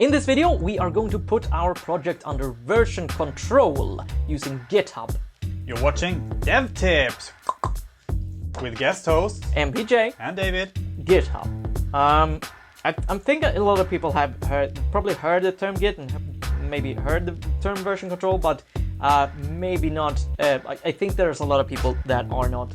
In this video, we are going to put our project under version control using GitHub. You're watching Dev Tips with guest hosts MPJ and David. GitHub. I'm thinking a lot of people have probably heard the term Git and have maybe heard the term version control, but maybe not. I think there's a lot of people that are not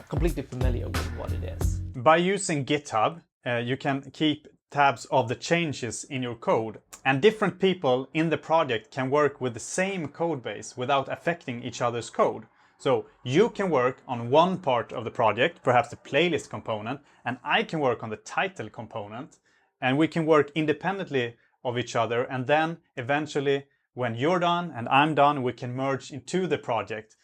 completely familiar with what it is. By using GitHub, you can keep tabs of the changes in your code, and different people in the project can work with the same code base without affecting each other's code. So you can work on one part of the project, perhaps the playlist component, and I can work on the title component, and we can work independently of each other, and then eventually when you're done and I'm done, we can merge into the project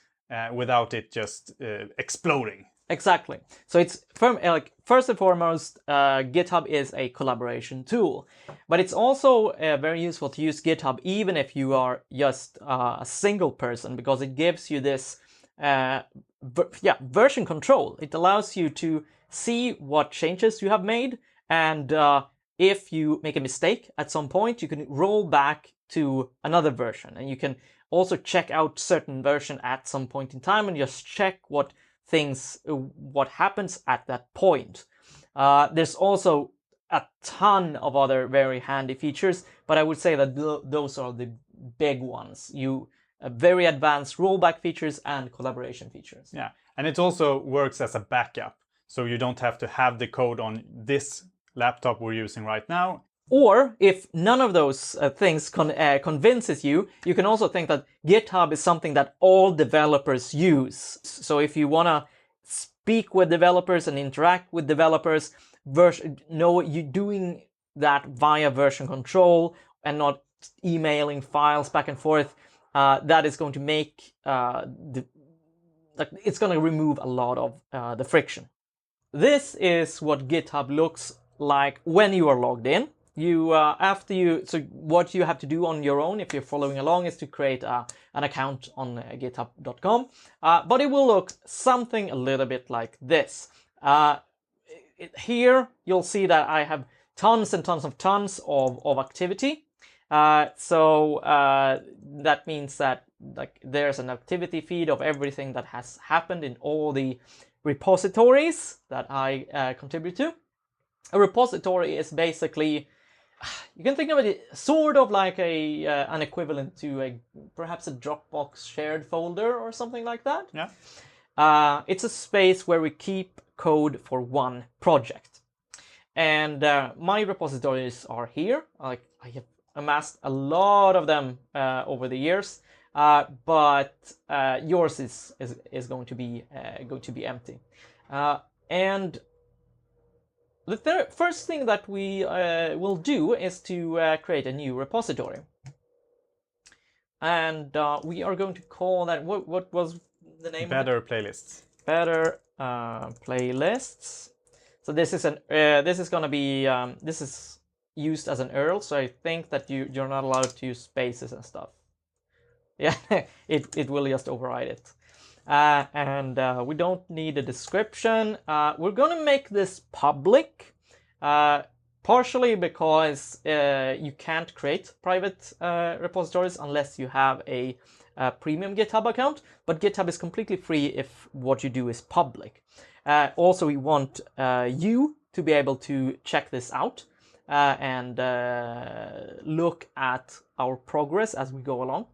without it just exploding. Exactly. So it's first and foremost, GitHub is a collaboration tool, but it's also very useful to use GitHub even if you are just a single person, because it gives you this version control. It allows you to see what changes you have made, and if you make a mistake at some point, you can roll back to another version, and you can also check out certain version at some point in time and just check what happens at that point. There's also a ton of other very handy features, but I would say that those are the big ones. Very advanced rollback features and collaboration features. Yeah, and it also works as a backup, so you don't have to have the code on this laptop we're using right now. Or if none of those things convinces you, you can also think that GitHub is something that all developers use. So if you want to speak with developers and interact with developers, you're doing that via version control and not emailing files back and forth, that is going to make it's going to remove a lot of the friction. This is what GitHub looks like when you are logged in. So what you have to do on your own, if you're following along, is to create an account on github.com. But it will look something a little bit like this. Here you'll see that I have tons and tons of activity. So that means that there's an activity feed of everything that has happened in all the repositories that I contribute to. A repository is basically, you can think of it sort of like an equivalent to perhaps a Dropbox shared folder or something like that. Yeah. It's a space where we keep code for one project. And my repositories are here. I have amassed a lot of them over the years, but yours is going to be empty. And the first thing that we will do is to create a new repository. And we are going to call that, what was the name? Better Playlists. Better Playlists. So this is going to be, this is used as an URL, so I think that you're not allowed to use spaces and stuff. Yeah, it will just override it. And we don't need a description. We're going to make this public, partially because you can't create private repositories unless you have a premium GitHub account, but GitHub is completely free if what you do is public. Also, we want you to be able to check this out and look at our progress as we go along.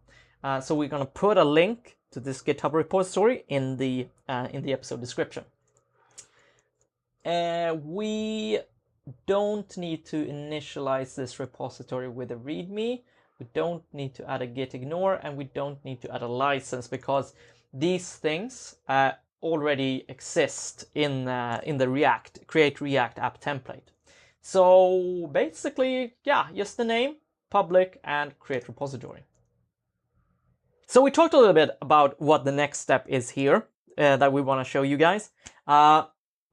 So we're going to put a link to this GitHub repository in the episode description. We don't need to initialize this repository with a README. We don't need to add a git ignore, and we don't need to add a license, because these things already exist in the create React app template. So basically, yeah, just the name, public, and create repository. So we talked a little bit about what the next step is here that we want to show you guys.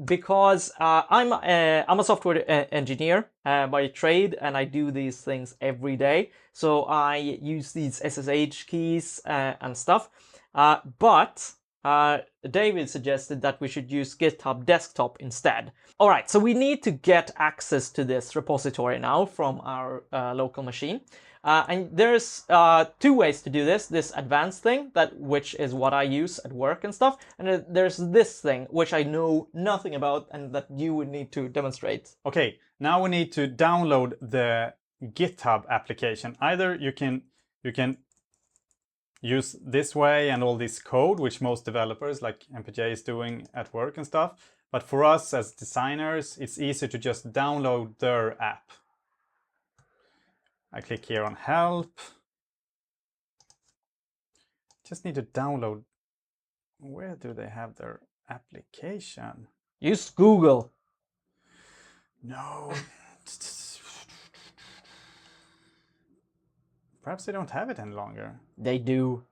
Because I'm a software engineer by trade, and I do these things every day. So I use these SSH keys and stuff. But David suggested that we should use GitHub Desktop instead. All right, so we need to get access to this repository now from our local machine. And there's 2 ways to do this. This advanced thing, which is what I use at work and stuff. And there's this thing, which I know nothing about and that you would need to demonstrate. Okay, now we need to download the GitHub application. Either you can use this way and all this code, which most developers like MPJ is doing at work and stuff. But for us as designers, it's easier to just download their app. I click here on help. Just need to download. Where do they have their application? Use Google. No. Perhaps they don't have it any longer. They do.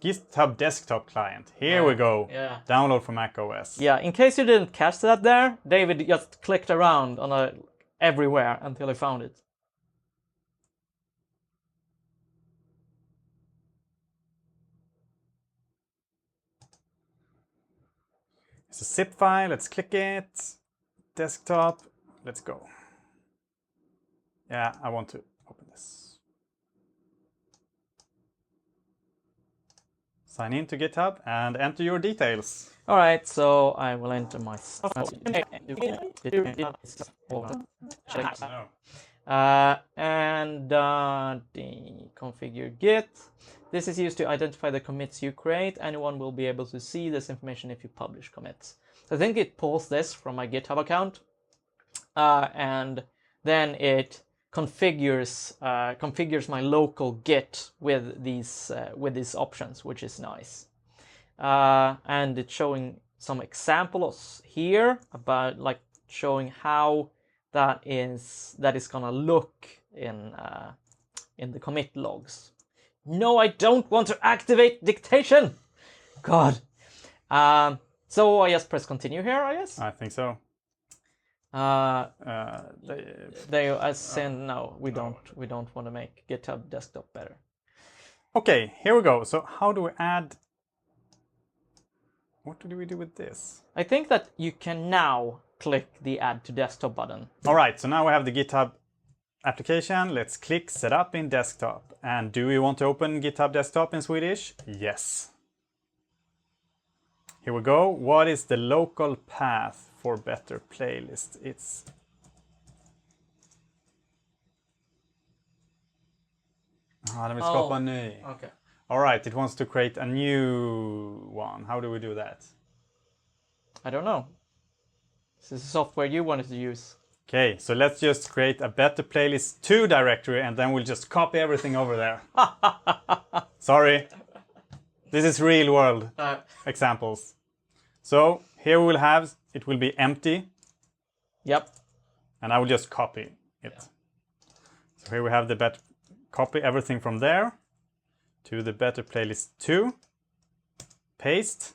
GitHub desktop client. Here we go. Yeah. Download from macOS. Yeah, in case you didn't catch that there, David just clicked around on everywhere until he found it. It's a zip file. Let's click it. Desktop. Let's go. Yeah, I want to open this. Sign in to GitHub and enter your details. All right, so I will enter my stuff. And configure Git. This is used to identify the commits you create. Anyone will be able to see this information if you publish commits. So I think it pulls this from my GitHub account, and then it configures my local Git with these options, which is nice. And it's showing some examples here about like showing how that is gonna look in the commit logs. No, I don't want to activate dictation. God. So I just press continue here, I guess. I think so. No, we don't want to make GitHub desktop better. Okay, here we go. So how do we add? What do we do with this? I think that you can now click the add to desktop button. All right, so now we have the GitHub application. Let's click setup in desktop. And do we want to open GitHub desktop in Swedish? Yes. Here we go. What is the local path for better playlist? It's den vill skapa en ny. Okay. All right, it wants to create a new one. How do we do that? I don't know. This is software you wanted to use. Okay, so let's just create a better playlist 2 directory and then we'll just copy everything over there. Sorry. This is real world examples. So here we will have, it will be empty. Yep. And I will just copy it. Yeah. So here we have the better, copy everything from there to the better playlist 2. Paste.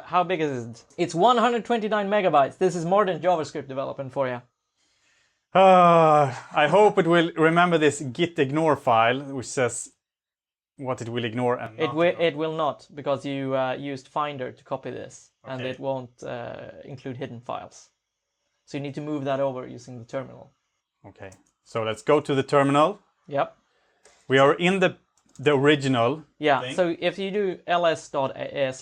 How big is it? It's 129 megabytes. This is more than JavaScript development for you. I hope it will remember this git ignore file, which says what it will ignore and not ignore. It will not, because you used Finder to copy this, okay. And it won't include hidden files. So you need to move that over using the terminal. Okay, so let's go to the terminal. Yep. We are in the original. Yeah. thing. So if you do ls./-a,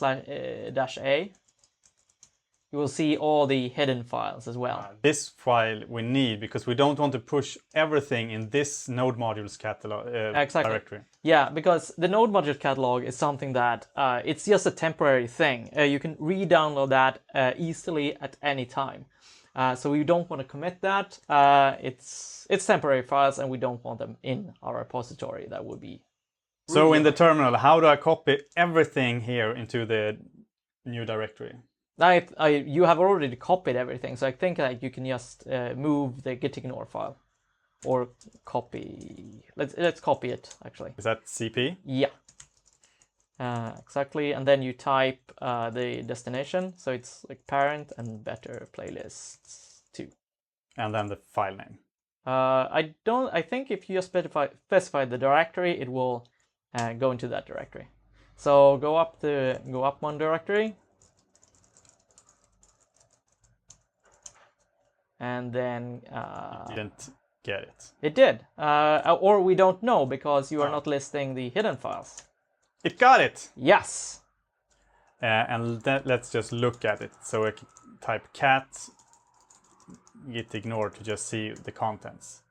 you will see all the hidden files as well. This file we need because we don't want to push everything in this node modules catalog exactly. directory. Yeah, because the node module catalog is something that it's just a temporary thing. You can re-download that easily at any time. So we don't want to commit that. It's temporary files, and we don't want them in our repository. That would be. So in the terminal, how do I copy everything here into the new directory? You have already copied everything, so I think that you can just move the git ignore file, or copy. Let's copy it actually. Is that CP? Yeah. Exactly, and then you type the destination, so it's like parent and better playlists 2. And then the file name. I think if you just specify the directory, it will and go into that directory. So go up one directory, and then You didn't get it. it did, or we don't know because you are not listing the hidden files. It got it. Yes. And let's just look at it. So I can type cat git ignore to just see the contents.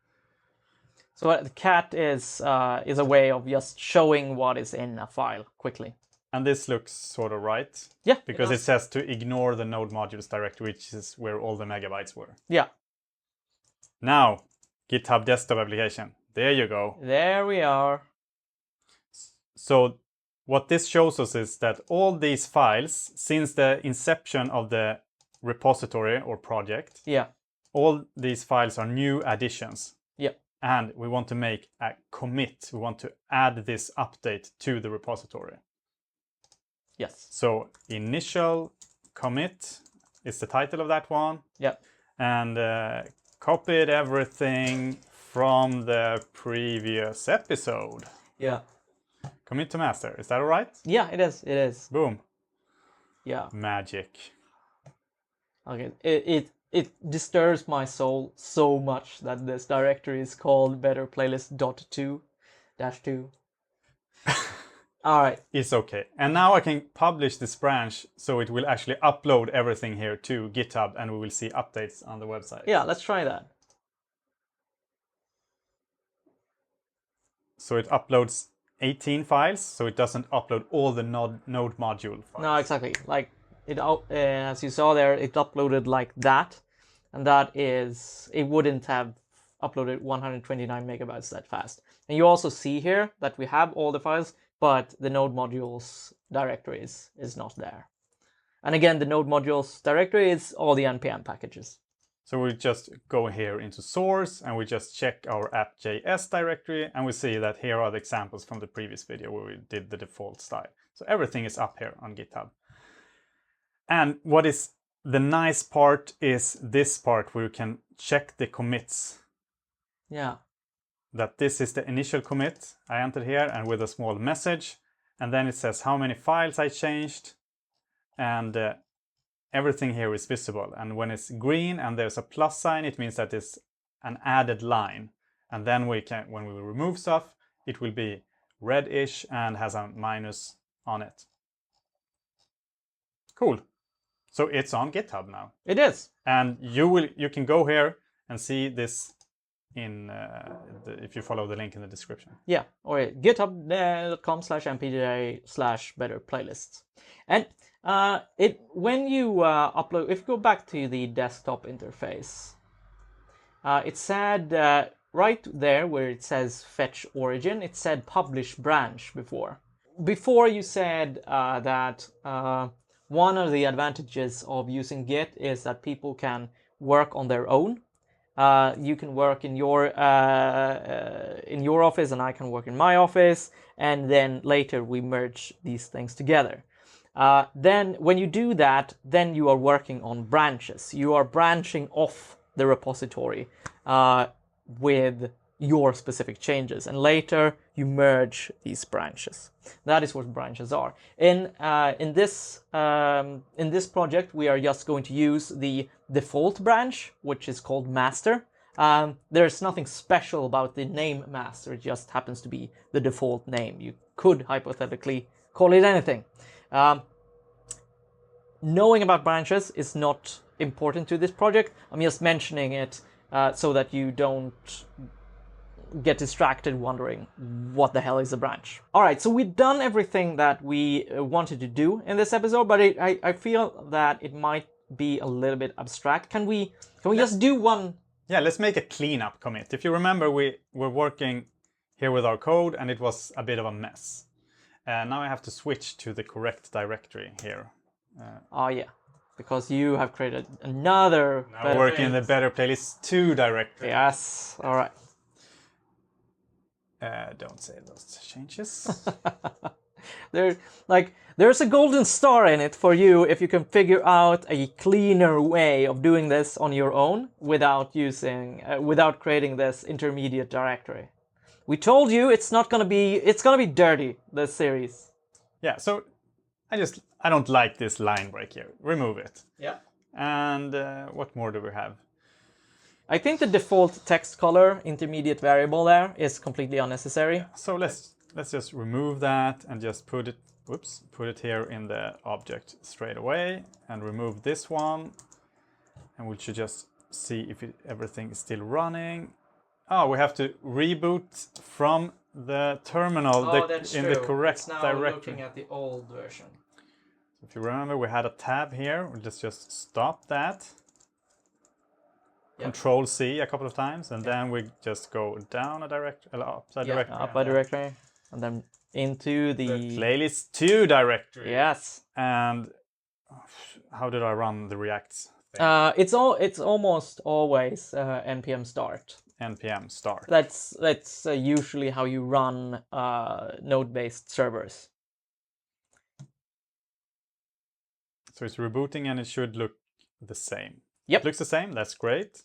So the cat is a way of just showing what is in a file quickly. And this looks sort of right. Yeah. Because it says to ignore the node modules directory, which is where all the megabytes were. Yeah. Now, GitHub desktop application. There you go. There we are. So what this shows us is that all these files, since the inception of the repository or project, yeah, all these files are new additions. Yeah. And we want to make a commit. We want to add this update to the repository. Yes. So initial commit is the title of that one. Yeah. And copied everything from the previous episode. Yeah. Commit to master. Is that all right? Yeah, it is. It is. Boom. Yeah. Magic. Okay. It disturbs my soul so much that this directory is called betterplaylist.2-2. All right. It's okay. And now I can publish this branch so it will actually upload everything here to GitHub and we will see updates on the website. Yeah, let's try that. So it uploads 18 files, so it doesn't upload all the node module files. No, exactly. Like it, as you saw there, it uploaded like that, and that is, it wouldn't have uploaded 129 megabytes that fast. And you also see here that we have all the files, but the node modules directory is not there. And again, the node modules directory is all the npm packages. So we just go here into source and we just check our app.js directory and we see that here are the examples from the previous video where we did the default style. So everything is up here on GitHub. And what is the nice part is this part where you can check the commits. Yeah. That this is the initial commit I entered here and with a small message. And then it says how many files I changed. And everything here is visible. And when it's green and there's a plus sign, it means that it's an added line. And then we can, when we remove stuff, it will be reddish and has a minus on it. Cool. So it's on GitHub now. It is. And you can go here and see this in if you follow the link in the description. Yeah, or github.com/mpj/betterplaylists. And when you upload, if you go back to the desktop interface, it said right there where it says fetch origin, it said publish branch before. Before you said that one of the advantages of using Git is that people can work on their own. You can work in your office and I can work in my office, and then later we merge these things together. Then when you do that, then you are working on branches. You are branching off the repository with your specific changes, and later you merge these branches. That is what branches are. In this project, we are just going to use the default branch, which is called master. There's nothing special about the name master. It just happens to be the default name. You could hypothetically call it anything. Knowing about branches is not important to this project. I'm just mentioning it so that you don't get distracted wondering what the hell is a branch. All right, so we've done everything that we wanted to do in this episode, but I feel that it might be a little bit abstract. Can we just do one? Yeah, let's make a cleanup commit. If you remember, we were working here with our code and it was a bit of a mess. Now I have to switch to the correct directory here. Oh yeah, because you have created another. Now we're working in the Better Playlist 2 directory. Yes, all right. Don't save those changes. There's a golden star in it for you if you can figure out a cleaner way of doing this on your own without creating this intermediate directory. We told you it's gonna be dirty, this series. Yeah, so I don't like this line break here. Remove it. Yeah. And what more do we have? I think the default text color intermediate variable there is completely unnecessary. Yeah, so let's just remove that and just put it here in the object straight away and remove this one. And we should just see if everything is still running. Oh, we have to reboot from the terminal in the correct it's now directory. looking at the old version. If you remember, we had a tab here. Let's just stop that. Yep. Control C a couple of times, and then we just go down a directory, up a directory. Up a directory, and then into the playlist 2 directory. Yes. And how did I run the React thing? It's almost always npm start. npm start. That's usually how you run node-based servers. So it's rebooting and it should look the same. Yep. It looks the same, that's great.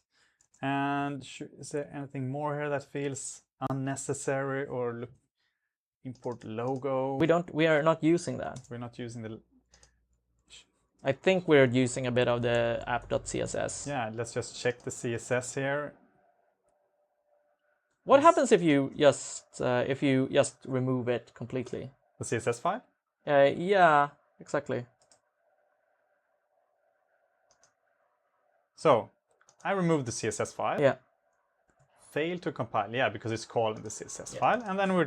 And is there anything more here that feels unnecessary or import logo? We are not using that. We're not using the... I think we're using a bit of the app.css. Yeah, let's just check the CSS here. What happens if you just remove it completely? The CSS file? Yeah, exactly. So, I removed the CSS file. Yeah. Fail to compile. Yeah, because it's calling the CSS file. And then we'll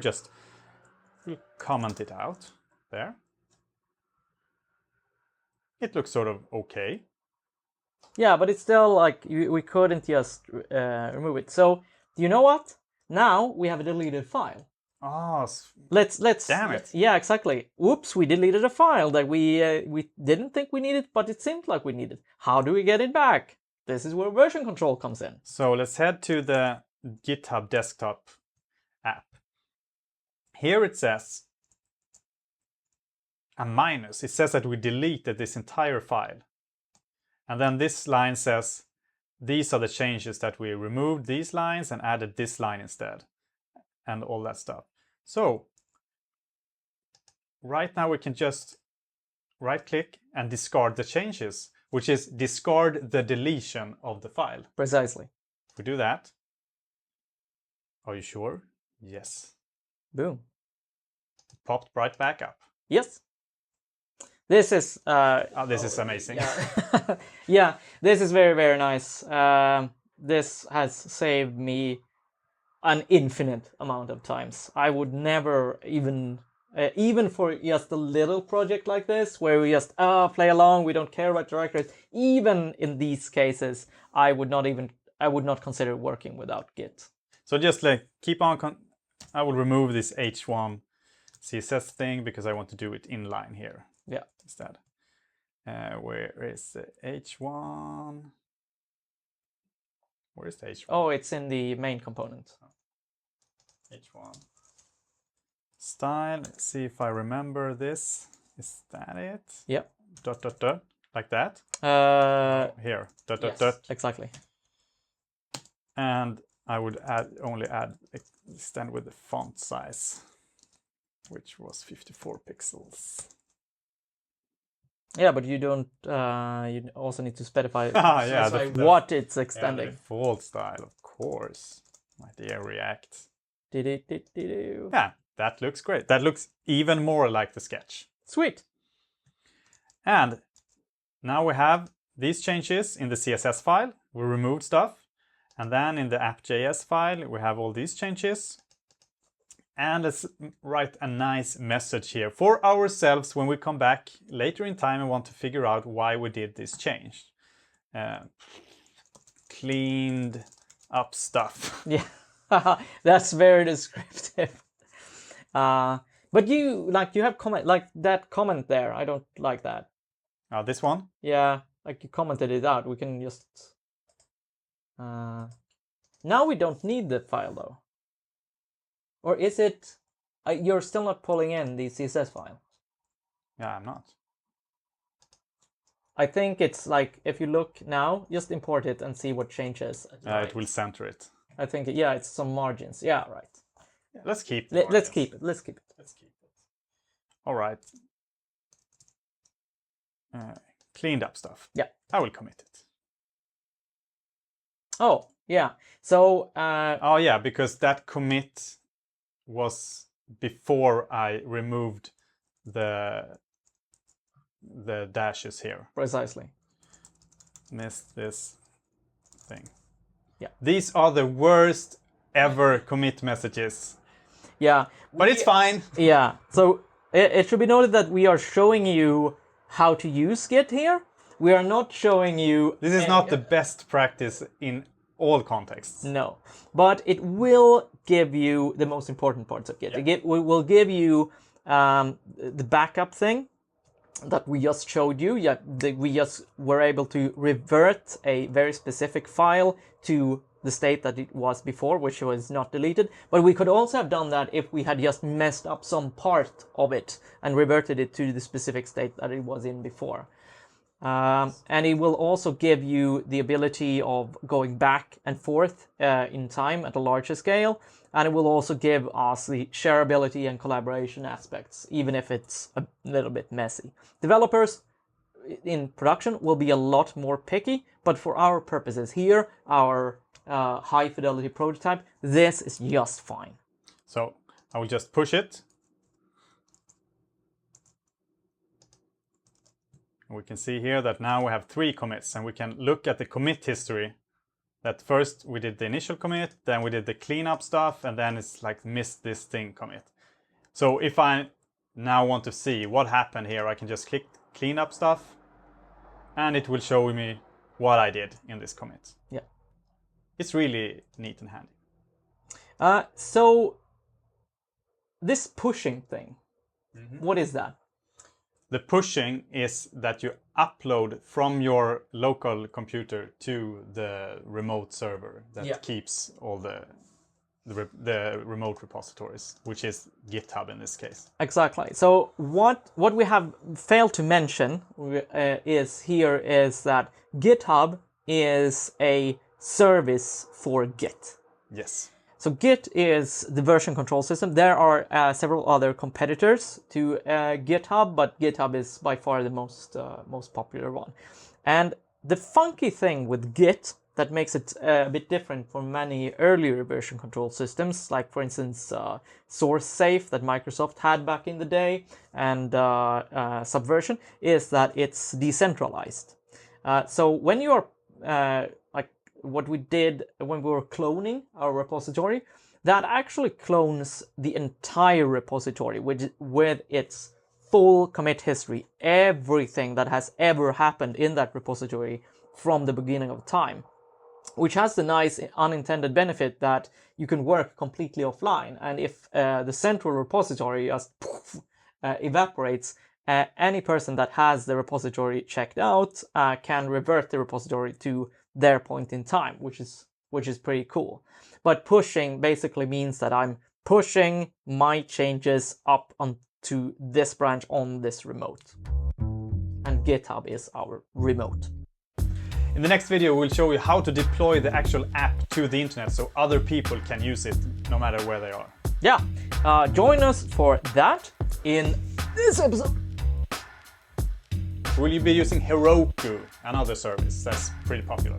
comment it out there. It looks sort of okay. Yeah, but it's still like we couldn't just remove it. So, you know what? Now we have a deleted file. Oh, let's damn it. Yeah, exactly. Oops, we deleted a file that we didn't think we needed, but it seemed like we needed. How do we get it back? This is where version control comes in. So let's head to the GitHub desktop app. Here it says a minus. It says that we deleted this entire file. And then this line says, these are the changes that we removed these lines and added this line instead. And all that stuff. So right now we can just right click and discard the changes, which is discard the deletion of the file. Precisely. If we do that, are you sure? Yes. Boom. It popped right back up. Yes. This is this is amazing. Yeah. Yeah, this is very, very nice. This has saved me an infinite amount of times. I would never even for just a little project like this, where we just play along, we don't care about directories. Even in these cases, I would not consider working without Git. So just like keep on. I will remove this H1 CSS thing because I want to do it inline here. Yeah. Instead, where is the H1? Where is the H1? Oh, it's in the main component. H1 style. Let's see if I remember this. Is that it? Yep. Dot dot dot like that. Here. Dot dot yes, dot. Exactly. And I would only extend with the font size, which was 54 pixels. Yeah, but you don't. You also need to specify what it's extending. Yeah, the default style, of course, my dear React. Yeah, that looks great. That looks even more like the sketch. Sweet. And now we have these changes in the CSS file. We removed stuff. And then in the app.js file, we have all these changes. And let's write a nice message here for ourselves when we come back later in time and want to figure out why we did this change. Cleaned up stuff. Yeah, that's very descriptive. But you have comment like that comment there. I don't like that. This one? Yeah, like you commented it out. We can just. Now we don't need the file though. Or is it, you're still not pulling in the CSS file? Yeah, I'm not. I think it's like, if you look now, just import it and see what changes. It will center it. I think, yeah, it's some margins. Yeah, right. Let's keep it. Let's keep it. Let's keep it. All right. Cleaned up stuff. Yeah. I will commit it. Oh, yeah. So... oh, yeah, because that commit was before I removed the dashes here. Precisely. Missed this thing. Yeah. These are the worst ever commit messages. Yeah. But it's fine. Yeah. So it should be noted that we are showing you how to use Git here. We are not showing you... This is not the best practice in all contexts. No. But it will give you the most important parts of Git. Yeah. It will give you the backup thing that we just showed you. Yeah, we just were able to revert a very specific file to the state that it was before, which was not deleted. But we could also have done that if we had just messed up some part of it and reverted it to the specific state that it was in before. And it will also give you the ability of going back and forth in time at a larger scale. And it will also give us the shareability and collaboration aspects, even if it's a little bit messy. Developers in production will be a lot more picky, but for our purposes here, our high-fidelity prototype, this is just fine. So I will just push it. We can see here that now we have 3 commits, and we can look at the commit history. That first we did the initial commit, then we did the cleanup stuff, and then it's like missed this thing commit. So if I now want to see what happened here, I can just click cleanup stuff, and it will show me what I did in this commit. Yeah. It's really neat and handy. So this pushing thing, what is that? The pushing is that you upload from your local computer to the remote server that keeps all the remote repositories, which is GitHub in this case. Exactly. So what we have failed to mention is that GitHub is a service for Git. Yes. So Git is the version control system. There are several other competitors to GitHub, but GitHub is by far the most popular one. And the funky thing with Git that makes it a bit different from many earlier version control systems, like for instance SourceSafe that Microsoft had back in the day, and Subversion, is that it's decentralized. So when you are what we did when we were cloning our repository, that actually clones the entire repository with its full commit history, everything that has ever happened in that repository from the beginning of time, which has the nice unintended benefit that you can work completely offline. And if the central repository just evaporates, any person that has the repository checked out can revert the repository to their point in time, which is pretty cool. But pushing basically means that I'm pushing my changes up onto this branch on this remote. And GitHub is our remote. In the next video, we'll show you how to deploy the actual app to the internet so other people can use it no matter where they are. Yeah, join us for that in this episode. Will you be using Heroku, another service that's pretty popular?